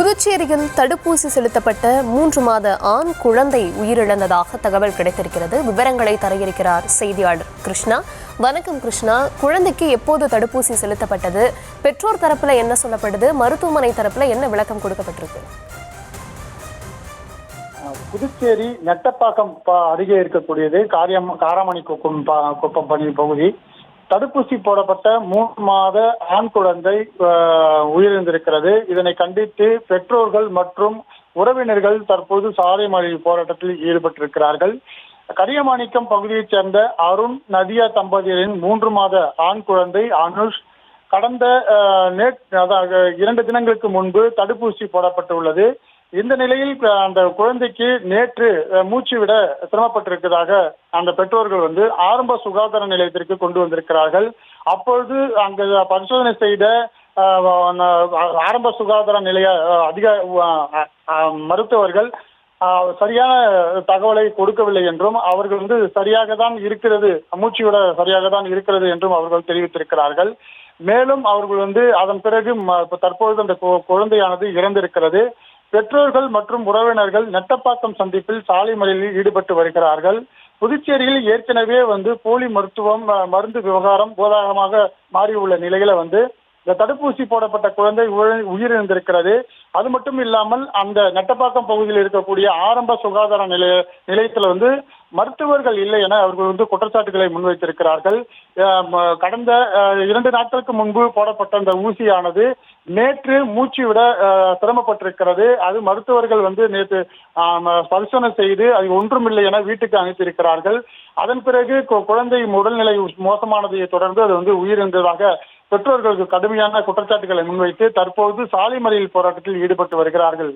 புதுச்சேரியில் தடுப்பூசி செலுத்தப்பட்ட 3 மாத ஆண் குழந்தை உயிரிழந்ததாக தகவல் கிடைத்திருக்கிறது. விவரங்களை தர இருக்கிறார் செய்தியாளர் கிருஷ்ணா. வணக்கம் கிருஷ்ணா. குழந்தைக்கு எப்போது தடுப்பூசி செலுத்தப்பட்டது? பெற்றோர் தரப்புல என்ன சொல்லப்படுது? மருத்துவமனை தரப்புல என்ன விளக்கம் கொடுக்கப்பட்டிருக்கு? புதுச்சேரி நெட்டப்பாக்கம் அருகே இருக்கக்கூடியது காராமணி குப்பம் பகுதி. தடுப்பூசி போடப்பட்ட 3 மாத ஆண் குழந்தை உயிரிழந்திருக்கிறது. இதனை கண்டித்து பெற்றோர்கள் மற்றும் உறவினர்கள் தற்போது சாலை மறியல் போராட்டத்தில் ஈடுபட்டிருக்கிறார்கள். கரியமாணிக்கம் பகுதியைச் சேர்ந்த அருண் நதியா தம்பதியரின் 3 மாத ஆண் குழந்தை அனுஷ் கடந்த 2 தினங்களுக்கு முன்பு தடுப்பூசி போடப்பட்டுள்ளது. இந்த நிலையில் அந்த குழந்தைக்கு நேற்று மூச்சு விட சிரமப்பட்டிருப்பதாக அந்த பெற்றோர்கள் ஆரம்ப சுகாதார நிலையத்திற்கு கொண்டு வந்திருக்கிறார்கள். அப்பொழுது அங்கு பரிசோதனை செய்த ஆரம்ப சுகாதார நிலைய மருத்துவர்கள் சரியான தகவலை கொடுக்கவில்லை என்றும் அவர்கள் சரியாக தான் இருக்கிறது, மூச்சு விட சரியாக தான் இருக்கிறது என்றும் அவர்கள் தெரிவித்திருக்கிறார்கள். மேலும் அவர்கள் அதன் பிறகு தற்பொழுது அந்த குழந்தையானது இறந்திருக்கிறது. பெற்றோர்கள் மற்றும் உறவினர்கள் நெட்டப்பாக்கம் சந்திப்பில் சாலை மறியலில் ஈடுபட்டு வருகிறார்கள். புதுச்சேரியில் ஏற்கனவே போலி மருந்து விவகாரம் போதாகமாக மாறியுள்ள நிலையில இந்த தடுப்பூசி போடப்பட்ட குழந்தை உயிரிழந்திருக்கிறது. அது மட்டும் இல்லாமல் அந்த நெட்டப்பாக்கம் பகுதியில் இருக்கக்கூடிய ஆரம்ப சுகாதார நிலையத்தில் மருத்துவர்கள் இல்லை என அவர்கள் குற்றச்சாட்டுகளை முன்வைத்திருக்கிறார்கள். கடந்த 2 நாட்களுக்கு முன்பு போடப்பட்ட அந்த ஊசியானது நேற்று மூச்சு விட சிரமப்பட்டிருக்கிறது. அது மருத்துவர்கள் நேற்று பரிசோதனை செய்து அது ஒன்றுமில்லை என வீட்டுக்கு அனுப்பியிருக்கிறார்கள். அதன் பிறகு குழந்தை உடல்நிலை மோசமானதை தொடர்ந்து அது உயிரிழந்ததாக பெற்றோர்களுக்கு கடுமையான குற்றச்சாட்டுகளை முன்வைத்து தற்போது சாலை மறியல் போராட்டத்தில் ஈடுபட்டு வருகிறார்கள்.